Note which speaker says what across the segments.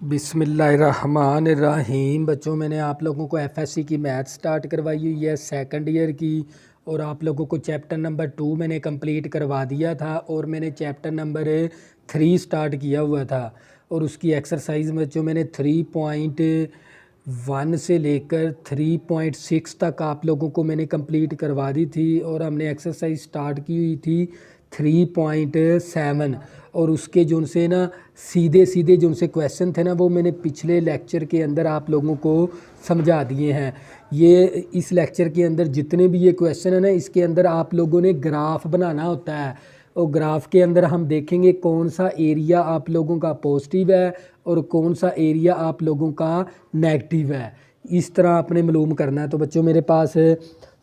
Speaker 1: बिस्मिल्लाहिर्रहमानिर्रहीम। बच्चों, मैंने आप लोगों को एफएससी की मैथ स्टार्ट करवाई हुई है सेकंड ईयर की, और आप लोगों को चैप्टर नंबर 2 मैंने कंप्लीट करवा दिया था, और मैंने चैप्टर नंबर 3 स्टार्ट किया हुआ था। और उसकी एक्सरसाइज बच्चों मैंने 3.1 से लेकर 3.6 तक आप लोगों को मैंने कंप्लीट करवा दी थी, और हमने एक्सरसाइज स्टार्ट की हुई थी 3.7। और उसके जो उनसे ना सीधे सीधे जो उनसे क्वेश्चन थे ना, वो मैंने पिछले लेक्चर के अंदर आप लोगों को समझा दिए हैं। ये इस लेक्चर के अंदर जितने भी ये क्वेश्चन है ना, इसके अंदर आप लोगों ने ग्राफ बनाना होता है, और ग्राफ के अंदर हम देखेंगे कौन सा एरिया आप लोगों का पॉजिटिव है और कौन सा एरिया आप लोगों का नेगेटिव है। इस तरह आपने मालूम करना है। तो बच्चों, मेरे पास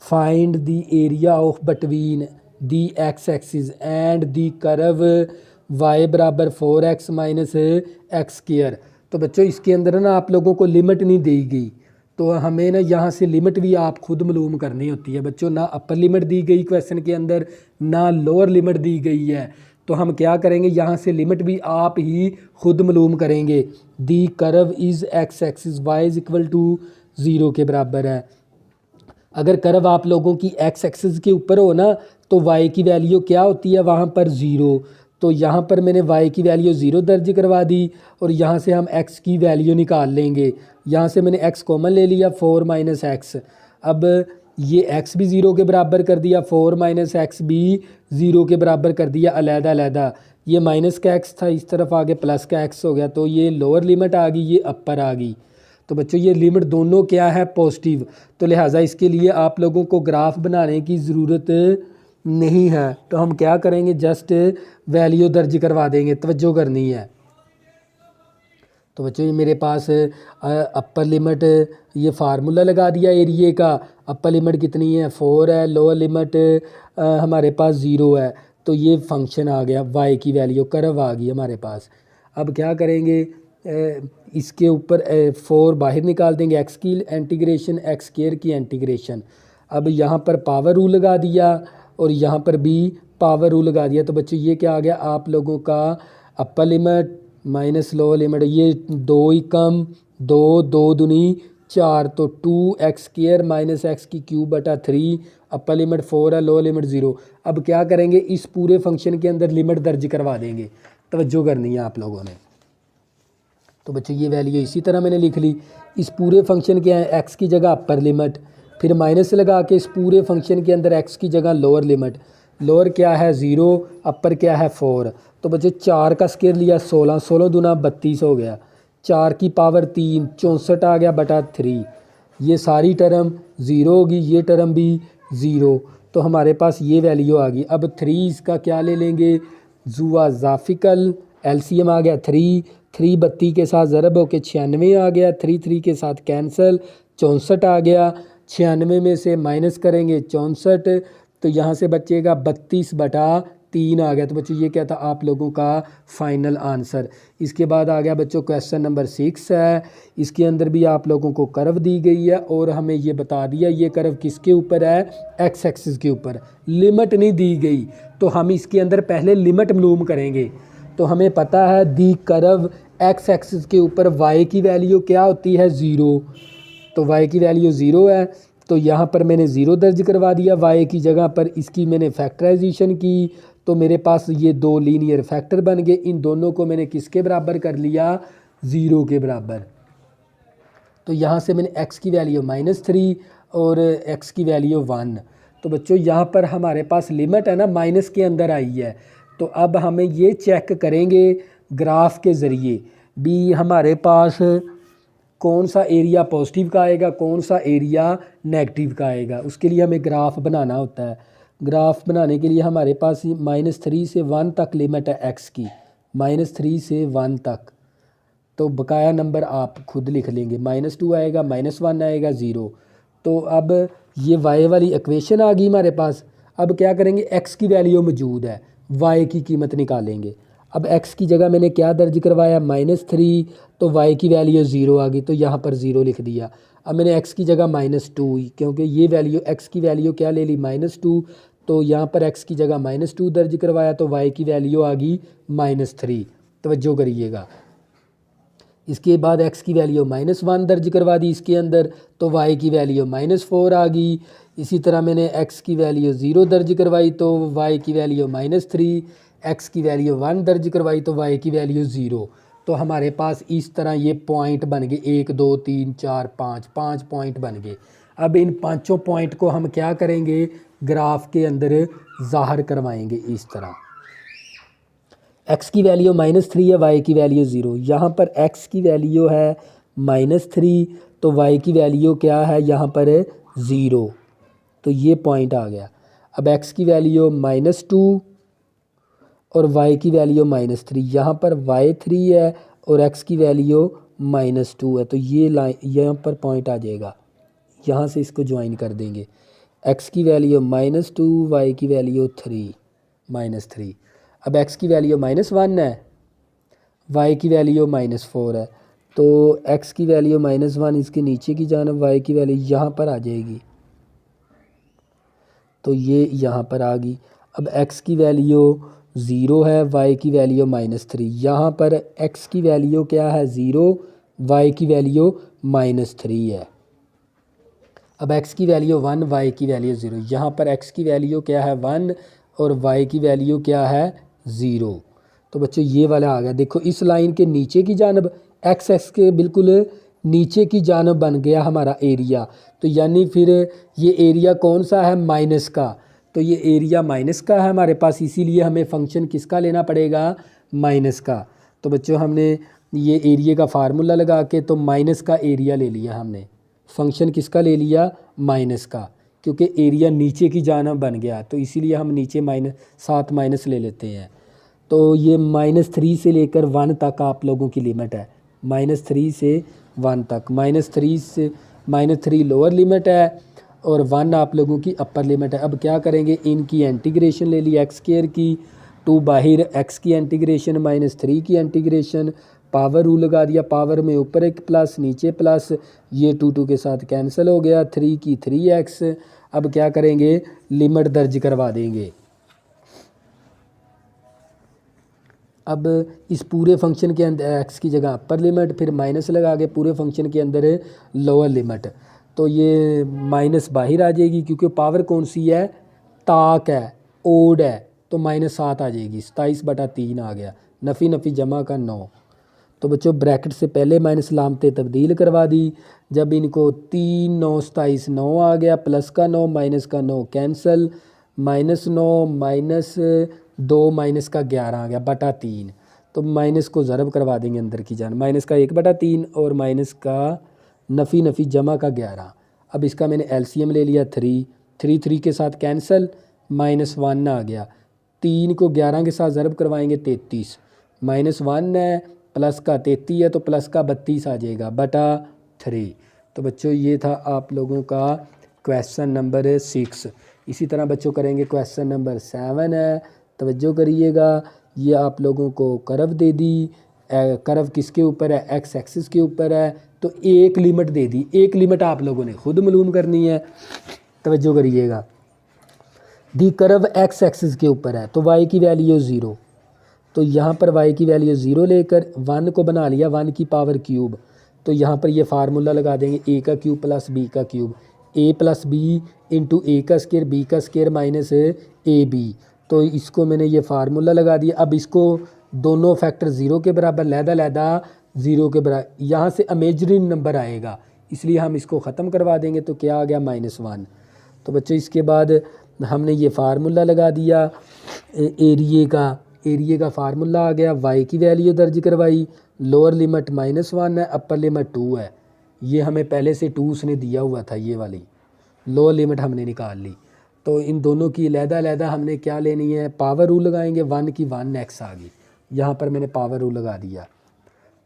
Speaker 1: find the area of between the X axis and the curve y बराबर 4x माइनस एक्स स्क्वायर। तो बच्चों, इसके अंदर ना आप लोगों को लिमिट नहीं दी गई, तो हमें ना यहाँ से लिमिट भी आप खुद मालूम करनी होती है। बच्चों, ना अपर लिमिट दी गई क्वेश्चन के अंदर, ना लोअर लिमिट दी गई है। तो हम क्या करेंगे, यहाँ से लिमिट भी आप ही खुद मालूम करेंगे। The curve is X axis Y is equal to 0 के बराबर है। अगर कर्व आप लोगों की एक्स एक्सिस के ऊपर हो ना, तो y की वैल्यू क्या होती है वहाँ पर 0। तो यहाँ पर मैंने y की वैल्यू 0 दर्ज करवा दी, और यहाँ से हम x की वैल्यू निकाल लेंगे। यहाँ से मैंने x कॉमन ले लिया, 4 माइनस एक्स। अब ये x भी 0 के बराबर कर दिया, 4 माइनस एक्स भी 0 के बराबर कर दिया अलहदा अलहदा। ये माइनस का x था, इस तरफ आगे प्लस का x हो गया, तो ये लोअर लिमिट आ गई, ये अपर आ गई। तो बच्चों, ये लिमिट दोनों क्या है, पॉजिटिव। तो लिहाजा इसके लिए आप लोगों को ग्राफ बनाने की ज़रूरत नहीं है। तो हम क्या करेंगे, जस्ट वैल्यू दर्ज करवा देंगे, तवज्जो करनी है। तो बच्चों, ये मेरे पास अपर लिमिट, ये फार्मूला लगा दिया एरिए का। अपर लिमिट कितनी है, 4 है। लोअर लिमिट हमारे पास 0 है। तो ये फंक्शन आ गया, y की वैल्यू कर्व आ गई हमारे पास। अब क्या करेंगे, इसके ऊपर 4 बाहर निकाल देंगे, x की इंटीग्रेशन, एक्स स्क्वायर की इंटीग्रेशन। अब यहाँ पर पावर रूल लगा दिया, और यहाँ पर भी पावर रूल लगा दिया। तो बच्चों, ये क्या आ गया आप लोगों का, upper limit minus lower limit. ये 2 ही कम 2, 2 दूनी 4, तो 2x स्क्वायर माइनस एक्स की क्यूब बटा 3। अपर लिमिट 4 है, लोअर लिमिट 0। अब क्या करेंगे, इस पूरे फंक्शन के अंदर लिमिट दर्ज करवा देंगे। तवज्जो करनी है आप लोगों ने। तो बच्चों, ये वैल्यू इसी तरह मैंने लिख ली। इस पूरे फंक्शन के x की जगह अपर लिमिट, फिर माइनस लगा के इस पूरे फंक्शन के अंदर x की जगह लोअर लिमिट। लोअर क्या है 0, अपर क्या है 4। तो बच्चों, 4 का स्क्वायर लिया 16, 16 दूना 32 हो गया। 4 की पावर 3, 64 आ गया बटा 3। ये सारी टर्म 0 होगी, ये टर्म भी 0। तो हमारे पास ये वैल्यू आ गई। अब 3 इसका क्या ले लेंगे, ज़ुआज़ाफिकल एलसीएम आ गया 3। 3 32 के साथ ज़रब होके 96 आ गया। 3 3 के साथ कैंसिल, 64 आ गया। 96 में से माइनस करेंगे 64, तो यहाँ से बचेगा 32 बटा 3 आ गया। तो बच्चों, ये क्या था आप लोगों का फाइनल आंसर। इसके बाद आ गया बच्चों क्वेश्चन नंबर 6 है। इसके अंदर भी आप लोगों को कर्व दी गई है, और हमें ये बता दिया ये कर्व किसके ऊपर है, एक्स एक्सिस के ऊपर। लिमिट नहीं दी गई, तो हम इसके अंदर पहले लिमिट मालूम करेंगे। तो हमें पता है दी कर्व एक्स एक्सिस के ऊपर y की वैल्यू क्या होती है, 0। तो y की वैल्यू 0 है, तो यहाँ पर मैंने 0 दर्ज करवा दिया। y की जगह पर इसकी मैंने फैक्टराइजेशन की, तो मेरे पास ये 2 लीनियर फैक्टर बन गए। इन दोनों को मैंने किसके बराबर कर लिया, 0 के बराबर। तो यहाँ से मैंने x की वैल्यू -3 और x की वैल्यू 1। तो बच्चों, यहाँ पर हमारे पास लिमिट है ना, माइनस के अंदर आई है। तो अब हमें ये चेक करेंगे ग्राफ के ज़रिए भी हमारे पास कौन सा एरिया पॉजिटिव का आएगा, कौन सा एरिया नेगेटिव का आएगा। उसके लिए हमें ग्राफ बनाना होता है। ग्राफ बनाने के लिए हमारे पास -3 से 1 तक लिमिट है x की, -3 से 1 तक। तो बकाया नंबर आप खुद लिख लेंगे, -2 आएगा, -1 आएगा, 0। तो अब ये y वाली इक्वेशन आ गई हमारे पास। अब क्या करेंगे, x की वैल्यू मौजूद है, y की कीमत निकालेंगे। अब x की जगह मैंने क्या दर्ज करवाया, -3, तो y की वैल्यू 0 आ गई, तो यहाँ पर 0 लिख दिया। अब मैंने x की जगह -2, क्योंकि ये वैल्यू x की वैल्यू क्या ले ली, -2, तो यहाँ पर x की जगह -2 दर्ज करवाया, तो y की वैल्यू आ गई -3। तवज्जो करिएगा। इसके बाद x की वैल्यू -1 दर्ज करवा दी इसके अंदर, तो y की वैल्यू -4 आ गई। इसी तरह मैंने x की वैल्यू 0 दर्ज करवाई तो y की वैल्यू -3, x की वैल्यू 1 दर्ज करवाई तो y की वैल्यू 0। तो हमारे पास इस तरह ये पॉइंट बन गए 1 2 3 4 5, 5 पॉइंट बन गए। अब इन पांचों पॉइंट को हम क्या करेंगे, ग्राफ के अंदर ज़ाहिर करवाएंगे इस तरह। x की वैल्यू -3 है, y की वैल्यू 0। यहाँ पर x की वैल्यू है -3 तो y की वैल्यू क्या है यहाँ पर 0, तो ये पॉइंट आ गया। अब x की वैल्यू -2 और y की वैल्यू -3, यहाँ पर y 3 है और x की वैल्यू -2 है, तो ये लाइन यहाँ पर पॉइंट आ जाएगा। यहाँ से इसको ज्वाइन कर देंगे, x की वैल्यू -2, y की वैल्यू 3 अब x की वैल्यू -1 है, y की वैल्यू -4 है, तो x की वैल्यू -1 इसके नीचे की जानब, y की वैल्यू यहाँ पर आ जाएगी, तो ये यहाँ पर आ गई। अब x की वैल्यू 0 है, y की वैल्यू -3, यहाँ पर x की वैल्यू क्या है 0, y की वैल्यू -3 है। अब x की वैल्यू 1, y की वैल्यू 0, यहाँ पर x की वैल्यू क्या है 1 और y की वैल्यू क्या है 0। तो बच्चों ये वाला आ गया। देखो इस लाइन के नीचे की जानब x एक्स के बिल्कुल नीचे की जानब बन गया हमारा एरिया, तो यानी फिर ये एरिया कौन सा है, माइनस का, तो ये एरिया माइनस का है हमारे पास, इसीलिए हमें फंक्शन किसका लेना पड़ेगा, माइनस का। तो बच्चों हमने ये एरिया का फार्मूला लगा के तो माइनस का एरिया ले लिया हमने, फंक्शन किसका ले लिया, माइनस का, क्योंकि एरिया नीचे की जानब बन गया तो इसीलिए हम नीचे साथ माइनस ले लेते हैं। तो ये -3 से लेकर 1 तक आप लोगों की लिमिट है, -3 से 1 तक, -3 लोअर लिमिट है और 1 आप लोगों की अपर लिमिट है। अब क्या करेंगे, इनकी इंटीग्रेशन ले ली x² की, 2 बाहर x की इंटीग्रेशन -3 की इंटीग्रेशन, पावर रूल लगा दिया, पावर में ऊपर एक प्लस नीचे प्लस, ये 2 के साथ कैंसिल हो गया, 3 की 3x। अब क्या करेंगे, लिमिट दर्ज करवा देंगे। अब इस पूरे फंक्शन के अंदर x की जगह अपर लिमिट, फिर माइनस लगा के पूरे फंक्शन के अंदर लोअर लिमिट, तो ये माइनस बाहर आ जाएगी क्योंकि पावर कौन सी है, ताक है, ओड है, तो -7 आ जाएगी, 27/3 आ गया, नफ़ी नफ़ी जमा का 9। तो बच्चों ब्रैकेट से पहले माइनस लामते तब्दील करवा दी, जब इनको 3 9 27 9 आ गया, प्लस का 9 माइनस का 9 कैंसल, -9 -2 माइनस का 11 आ गया /3, तो माइनस को ज़रब करवा देंगे अंदर की जान, माइनस का 1/3 और माइनस का नफ़ी नफ़ी जमा का 11। अब इसका मैंने एलसीएम ले लिया 3 के साथ कैंसल, -1 आ गया, 3 को 11 के साथ ज़रब करवाएंगे 33, -1 है प्लस का 33 है तो प्लस का 32 आ जाएगा /3। तो बच्चों ये था आप लोगों का क्वेश्चन नंबर 6। इसी तरह बच्चों करेंगे क्वेश्चन नंबर 7 है, तवज्जो करिएगा। ये आप लोगों को कर्व दे दी, कर्व किसके ऊपर है, x एक्सिस के ऊपर है, तो एक लिमिट दे दी, एक लिमिट आप लोगों ने खुद मालूम करनी है, तवज्जो करिएगा। दी कर्व x एक्सिस के ऊपर है तो y की वैल्यू 0, तो यहाँ पर y की वैल्यू 0 लेकर 1 को बना लिया 1 की पावर क्यूब, तो यहाँ पर ये फार्मूला लगा देंगे a का क्यूब प्लस b का cube, a plus B into a का स्क्वायर b का स्क्वायर माइनस ab, तो इसको मैंने ये फार्मूला लगा दिया। अब इसको दोनों फैक्टर 0 के बराबर, लहदा 0 के बराबर, यहाँ से इमेजिनरी नंबर आएगा इसलिए हम इसको ख़त्म करवा देंगे, तो क्या आ गया -1। तो बच्चों इसके बाद हमने ये फार्मूला लगा दिया एरिए का फार्मूला आ गया, y की वैल्यू दर्ज करवाई, लोअर लिमिट -1 है, अपर लिमिट 2 है, ये हमें पहले से 2 उसने दिया हुआ था, ये वाली लोअर लिमिट हमने निकाल ली। तो इन दोनों की लहदा हमने क्या लेनी है, पावर रूल लगाएंगे, 1 की 1x आ गई, यहाँ पर मैंने पावर रूल लगा दिया,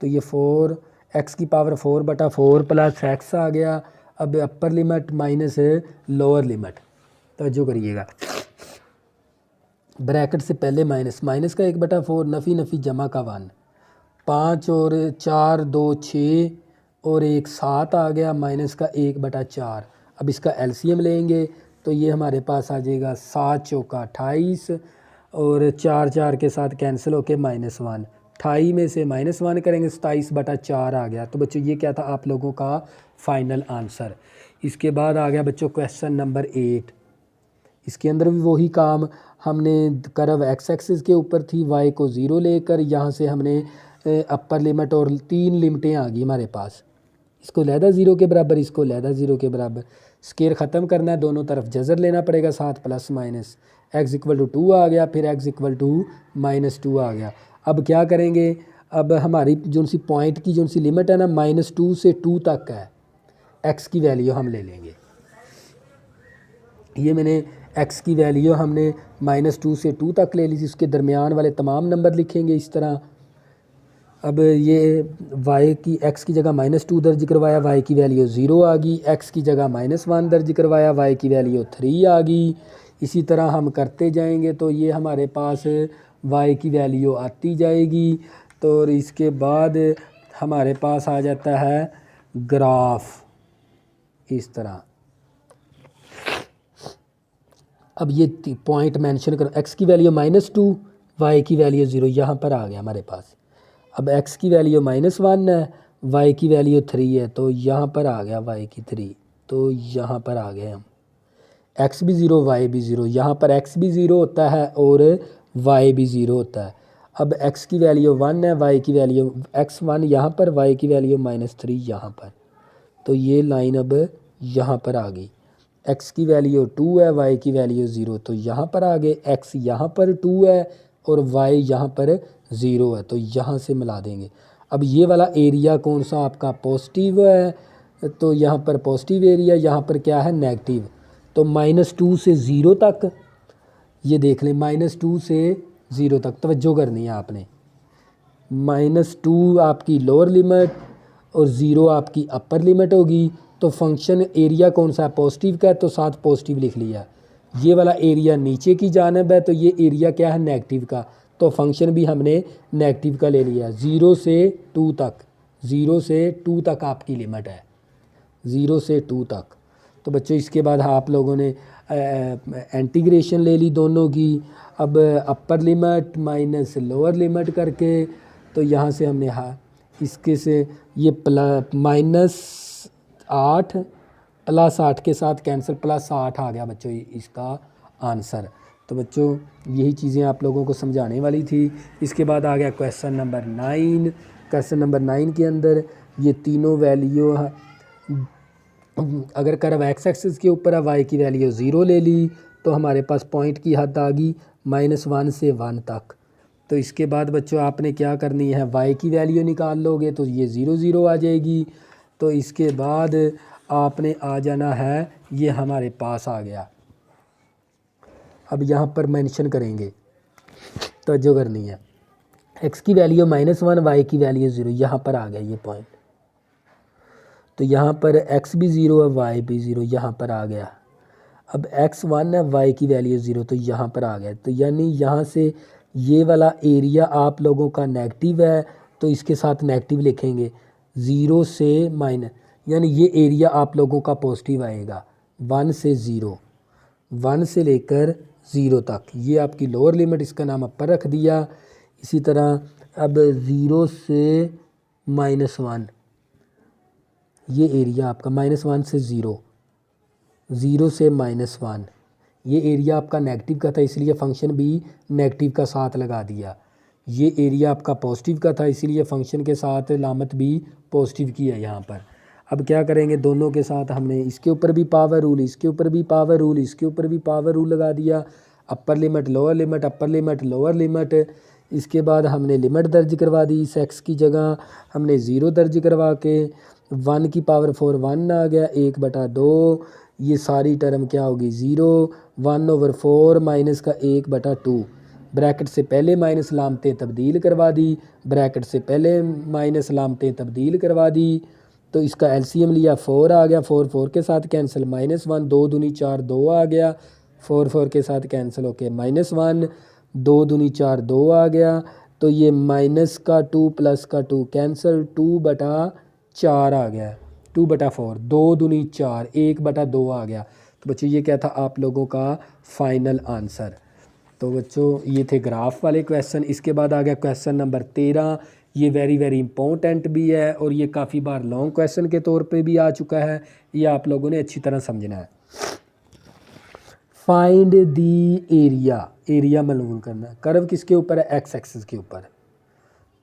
Speaker 1: तो ये 4x की पावर 4/4 प्लस x आ गया। अब upper limit minus lower limit, तवज्जो करिएगा, ब्रैकेट से पहले माइनस का 1/4 नफ़ी नफ़ी जमा का 1, 5 और 4 2 6 और 1 7 आ गया, माइनस का 1/4। अब इसका एलसीएम लेंगे तो ये हमारे पास आ जाएगा 7 चौका 28 और 4 4 के साथ कैंसिल होके -1, 28 में से -1 करेंगे 27/4 आ गया। तो बच्चों ये क्या था आप लोगों का फाइनल आंसर। इसके बाद आ गया बच्चों क्वेश्चन नंबर 8। इसके अंदर भी वही काम, हमने कर्व एक्स एक्सिस के ऊपर थी, वाई को 0 लेकर यहाँ से हमने अपर लिमिट और 3 लिमिटें आ गई हमारे पास। इसको लहदा 0 के बराबर, इसको लहदा 0 के बराबर। स्केयर ख़त्म करना है, दोनों तरफ जज़र लेना पड़ेगा साथ प्लस माइनस। x = 2 आ गया, फिर x = -2 आ गया। अब क्या करेंगे, अब हमारी जो सी पॉइंट की जो सी लिमिट है ना -2 से 2 तक है, x की वैल्यू हम ले लेंगे। ये मैंने x की वैल्यू हमने -2 से 2 तक ले ली थी, उसके दरमियान वाले तमाम नंबर लिखेंगे इस तरह। अब ये y की x की जगह -2 दर्ज करवाया, y की वैल्यू 0 आ गई। x की जगह -1 दर्ज करवाया, y की वैल्यू 3 आ गई। इसी तरह हम करते जाएंगे तो ये हमारे पास y की वैल्यू आती जाएगी। तो इसके बाद हमारे पास आ जाता है ग्राफ इस तरह। अब ये पॉइंट मेंशन करो, x की वैल्यू -2, y की वैल्यू 0, यहाँ पर आ गया हमारे पास। अब x की वैल्यू -1 है, y की वैल्यू 3 है, तो यहाँ पर आ गया y की 3, तो यहाँ पर आ गए हम। x भी 0 y भी 0, यहाँ पर x भी 0 होता है और y भी 0 होता है। अब x की वैल्यू 1 है, y की वैल्यू x 1 यहाँ पर, y की वैल्यू -3 यहाँ पर। तो ये लाइन अब यहाँ पर आ गई। x की वैल्यू 2 है, y की वैल्यू 0, तो यहाँ पर आ गए। x यहाँ पर 2 है और y यहाँ पर 0 है, तो यहाँ से मिला देंगे। अब ये वाला एरिया कौन सा आपका पॉजिटिव है, तो यहाँ पर पॉजिटिव एरिया, यहाँ पर क्या है नेगेटिव। तो -2 से 0 तक ये देख लें, -2 से 0 तक तवज्जो करनी है आपने। -2 आपकी लोअर लिमिट और 0 आपकी अपर लिमिट होगी। तो फंक्शन एरिया कौन सा है पॉजिटिव का है, तो साथ पॉजिटिव लिख लिया। ये वाला एरिया नीचे की जानिब है, तो ये एरिया क्या है नेगेटिव का, तो फंक्शन भी हमने नेगेटिव का ले लिया। 0 से 2 तक, 0 से 2 तक आपकी लिमिट है, 0 से 2 तक। तो बच्चों इसके बाद आप लोगों ने इंटीग्रेशन ले ली दोनों की। अब upper limit minus lower limit करके, तो यहाँ से हमने इसके से ये -8 +8 के साथ कैंसिल, +8 आ गया बच्चों इसका आंसर। तो बच्चों यही चीज़ें आप लोगों को समझाने वाली थी। इसके बाद आ गया क्वेश्चन नंबर 9। क्वेश्चन नंबर 9 के अंदर ये तीनों वैल्यू, अगर कर्व एक्स एक्सिस के ऊपर है, y की वैल्यू 0 ले ली, तो हमारे पास पॉइंट की हद आ गई -1 से 1 तक। तो इसके बाद बच्चों आपने क्या करनी है, y की वैल्यू निकाल लोगे तो ये 0 0 आ जाएगी। तो इसके बाद आपने आ जाना है, ये हमारे पास आ गया। अब यहाँ पर मेंशन करेंगे, तो जो करनी है, x की वैल्यू -1, y की वैल्यू 0, यहाँ पर आ गया ये पॉइंट। तो यहाँ पर x भी 0 है, y भी 0, यहाँ पर आ गया। अब x 1 है, y की वैल्यू 0, तो यहाँ पर आ गया। तो यानी यहाँ से ये वाला एरिया आप लोगों का नेगेटिव है, तो इसके साथ नेगेटिव लिखेंगे। 0 से माइनस, यानी ये एरिया आप लोगों का पॉजिटिव आएगा। 1 से 0, 1 से लेकर 0 तक, ये आपकी लोअर लिमिट, इसका नाम अपर रख दिया। इसी तरह अब 0 से -1, ये एरिया आपका -1 से 0, 0 से -1, ये एरिया आपका नेगेटिव का था, इसलिए फंक्शन भी नेगेटिव का साथ लगा दिया। ये एरिया आपका पॉजिटिव का था, इसीलिए फंक्शन के साथ लामत भी पॉजिटिव की है यहाँ पर। अब क्या करेंगे, दोनों के साथ हमने इसके ऊपर भी पावर रूल, इसके ऊपर भी पावर रूल, इसके ऊपर भी पावर रूल लगा दिया। Upper limit lower limit, upper limit lower limit. इसके बाद हमने लिमिट दर्ज करवा दी, इस एक्स की जगह हमने 0 दर्ज करवा के 1 की पावर 4 1 आ गया, 1/2। ये सारी टर्म क्या होगी 0, 1/4 माइनस का 1/2। ब्रैकेट से पहले माइनस लामतें तब्दील करवा दी, ब्रैकेट से पहले माइनस लामतें तब्दील करवा दी। तो इसका एलसीएम लिया, 4 आ गया, 4 4 के साथ कैंसिल, -1, 2 दूनी 4, 2 आ गया, 4 4 के साथ कैंसिल होके -1, 2 दूनी 4, 2 आ गया। तो ये माइनस का 2 प्लस का 2 कैंसिल, 2/4 आ गया, 2/4, 2 दूनी 4, 1/2 आ गया। तो बच्चों ये क्या था आप लोगों का फाइनल आंसर। तो बच्चों ये थे ग्राफ वाले क्वेश्चन। इसके बाद आ गया क्वेश्चन नंबर 13। ये वेरी वेरी इंपॉर्टेंट भी है और ये काफ़ी बार लॉन्ग क्वेश्चन के तौर पे भी आ चुका है। ये आप लोगों ने अच्छी तरह समझना है। फाइंड दी एरिया, एरिया मालूम करना है। कर्व किसके ऊपर है? एक्स एक्सिस के ऊपर।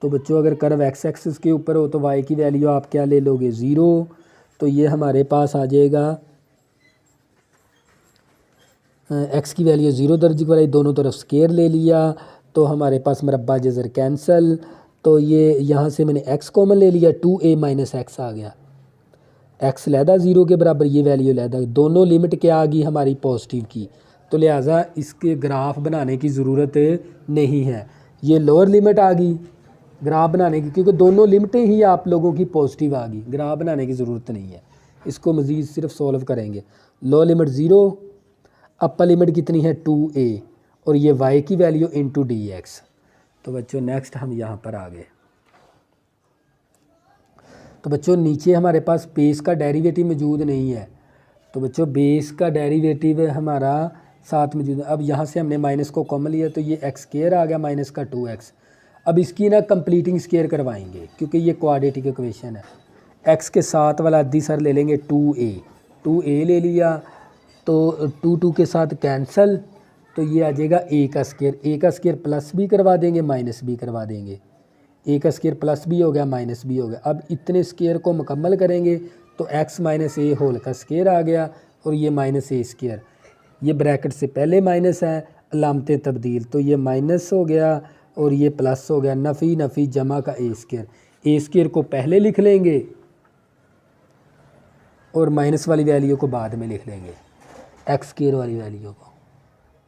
Speaker 1: तो बच्चों अगर कर्व एक्स एक्सिस के ऊपर हो तो वाई की वैल्यू आप क्या ले लोगे? 0। तो ये हमारे पास आ जाएगा एक्स की वैल्यू 0 दर्ज कराई, दोनों तरफ स्केयर ले लिया तो हमारे पास मरबा जज़र कैंसल। तो ये यहाँ से मैंने x कॉमन ले लिया, 2a माइनस एक्स आ गया। x लहदा 0 के बराबर, ये वैल्यू लहदा, दोनों लिमिट क्या आ गई हमारी? पॉजिटिव की। तो लिहाजा इसके ग्राफ बनाने की ज़रूरत नहीं है। ये लोअर लिमिट आ गई ग्राफ बनाने की, क्योंकि दोनों लिमिटें ही आप लोगों की पॉजिटिव आ गई, ग्राफ बनाने की ज़रूरत नहीं है। इसको मज़ीद सिर्फ सॉल्व करेंगे। लो लिमिट 0, अपर लिमिट कितनी है? 2a, और ये y की वैल्यू इंटू dx। तो बच्चों नेक्स्ट हम यहाँ पर आ गए। तो बच्चों नीचे हमारे पास बेस का डेरिवेटिव मौजूद नहीं है। तो बच्चों बेस का डेरिवेटिव हमारा साथ मौजूद है। अब यहाँ से हमने माइनस को कॉमन लिया तो ये एक्स स्क्वायर आ गया माइनस का 2x। अब इसकी ना कंप्लीटिंग स्क्वायर करवाएंगे क्योंकि ये क्वाड्रेटिक इक्वेशन है। एक्स के साथ वाला अद्धी सर ले लेंगे 2a ले लिया तो 2 के साथ कैंसल, तो ये आ जाएगा a का स्क्वायर प्लस भी करवा देंगे माइनस भी करवा देंगे। a का स्क्वायर प्लस भी हो गया माइनस भी हो गया। अब इतने स्क्वायर को मुकम्मल करेंगे तो x माइनस ए होल का स्क्वायर आ गया और ये माइनस ए स्क्वायर, ये ब्रैकेट से पहले माइनस है, अलामतें तब्दील, तो ये माइनस हो गया और ये प्लस हो गया। नफ़ी नफ़ी जमा का ए स्क्वायर को पहले लिख लेंगे और माइनस वाली वैल्यू को बाद में लिख लेंगे। एक्स स्क्वायर वाली वैल्यू को,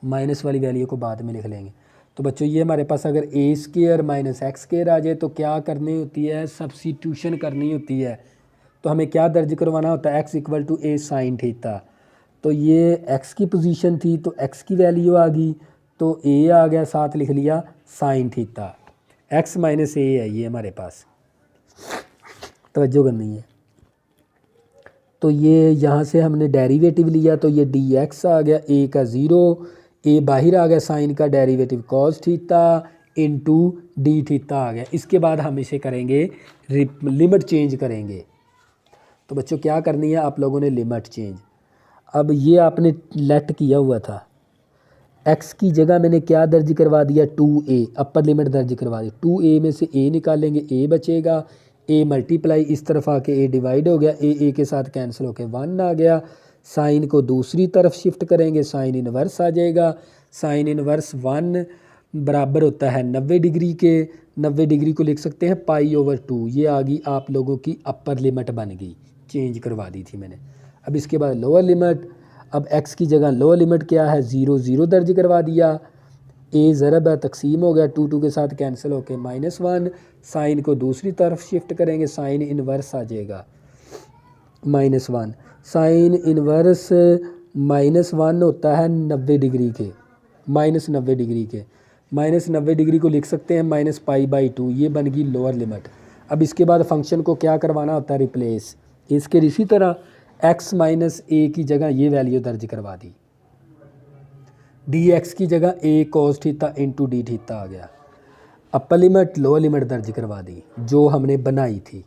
Speaker 1: माइनस वाली वैल्यू को बाद में लिख लेंगे। तो बच्चों ये हमारे पास अगर ए स्क्वायर माइनस एक्स स्क्वायर आ जाए तो क्या करनी होती है? सब्स्टिट्यूशन करनी होती है। तो हमें क्या दर्ज करवाना होता है? x equal to A sine theta. तो ये x की पोजीशन थी तो x की वैल्यू आ गई तो a आ गया, साथ लिख लिया साइन थीटा। x माइनस ए है ये हमारे पास, तवज्जो करनी है। तो ये यहाँ से हमने डेरिवेटिव लिया तो ये dx आ गया, a का 0, a बाहर आ गया, साइन का derivative cos theta into D theta आ गया। इसके बाद हम इसे करेंगे लिमिट चेंज करेंगे। तो बच्चों क्या करनी है आप लोगों ने? Limit change. अब ये आपने लेट किया हुआ था, x की जगह मैंने क्या दर्ज करवा दिया? 2a, अपर लिमिट दर्ज करवा दी। 2a में से a निकालेंगे, a बचेगा, a मल्टीप्लाई इस तरफ आके a डिवाइड हो गया, a के साथ कैंसिल होके 1 आ गया। साइन को दूसरी तरफ शिफ्ट करेंगे, साइन इनवर्स आ जाएगा। साइन इनवर्स 1 बराबर होता है 90 डिग्री के। 90 डिग्री को लिख सकते हैं π/2। ये आ गई आप लोगों की अपर लिमिट बन गई, चेंज करवा दी थी मैंने। अब इसके बाद लोअर लिमिट, अब x की जगह लोअर लिमिट क्या है? 0 दर्ज करवा दिया। a ज़रब है, तकसीम हो गया, 2 के साथ कैंसिल होके -1। साइन को दूसरी तरफ शिफ्ट करेंगे, साइन इनवर्स आ जाएगा -1। साइन इनवर्स -1 होता है 90 डिग्री के, -90 डिग्री के। -90 डिग्री को लिख सकते हैं -π/2। ये बन गई लोअर लिमिट। अब इसके बाद फंक्शन को क्या करवाना होता है? रिप्लेस। इसके इसी तरह x माइनस ए की जगह ये वैल्यू दर्ज करवा दी, dx की जगह a cos theta into D theta आ गया। अपर लिमिट लोअर लिमिट दर्ज करवा दी जो हमने बनाई थी।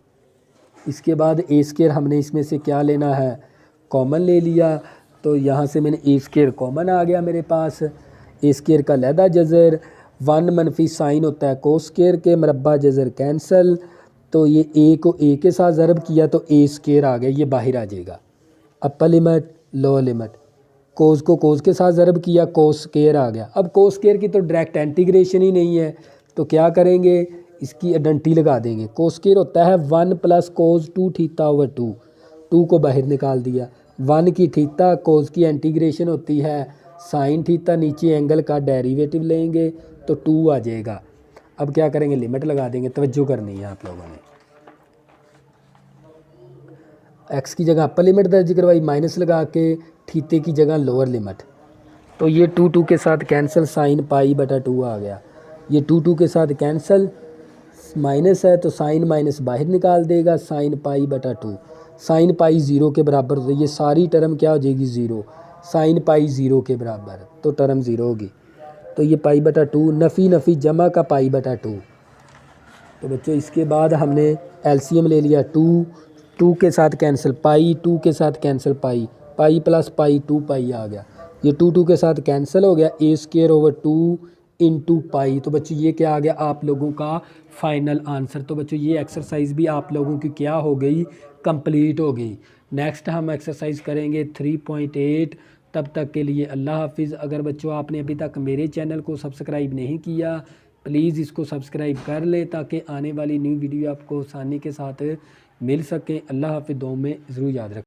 Speaker 1: इसके बाद a स्क्वायर हमने इसमें से क्या लेना है? कॉमन ले लिया। तो यहाँ से मैंने a स्क्वायर कॉमन आ गया मेरे पास। a स्क्वायर का लहदा जज़र 1 मनफी साइन होता है कोस स्क्वायर के, मरबा जज़र कैंसल। तो ये a को a के साथ ज़रब किया तो a स्क्वायर आ गया, ये बाहर आ जाएगा। अपर लिमिट लोअर लिमिट, कोस को कोस के साथ ज़रब किया, कोस स्क्वायर आ गया। अब कोस स्क्वायर की तो डायरेक्ट इंटीग्रेशन ही नहीं है तो क्या करेंगे? इसकी आइडेंटिटी लगा देंगे। कोस स्क्वायर होता है 1 + cos 2 θ/2। 2 को बाहर निकाल दिया, 1 की थीटा, कोस की इंटीग्रेशन होती है साइन थीटा, नीचे एंगल का डेरिवेटिव लेंगे तो 2 आ जाएगा। अब क्या करेंगे? लिमिट लगा देंगे। तवज्जो करनी है आप लोगों ने। x की जगह अपर लिमिट दर्ज करवाई, माइनस लगा के, थीटे की जगह लोअर लिमिट। तो ये 2 के साथ कैंसिल, साइन π/2 आ गया। ये 2 के साथ कैंसिल, माइनस है तो साइन माइनस बाहर निकाल देगा, साइन π/2। साइन π 0 के बराबर होता है, ये सारी टर्म क्या हो जाएगी? 0। साइन π 0 के बराबर, तो टर्म 0 होगी। तो ये पाई बटा 2, नफ़ी नफ़ी जमा का पाई बटा 2। तो बच्चों इसके बाद हमने एलसीएम ले लिया 2 के साथ कैंसिल पाई, 2 के साथ कैंसिल पाई प्लस पाई 2 पाई आ गया, ये 2 के साथ कैंसिल हो गया, a² / 2 इंटू पाई। तो बच्चों ये क्या आ गया आप लोगों का फाइनल आंसर। तो बच्चों ये एक्सरसाइज भी आप लोगों की क्या हो गई, कंप्लीट हो गई। नेक्स्ट हम एक्सरसाइज करेंगे 3.8। तब तक के लिए अल्लाह हाफिज़। अगर बच्चों आपने अभी तक मेरे चैनल को सब्सक्राइब नहीं किया, प्लीज़ इसको सब्सक्राइब कर ले ताकि आने वाली न्यू वीडियो आपको आसानी के साथ मिल सके। अल्लाह हाफिज़, दुआ में ज़रूर याद रखें।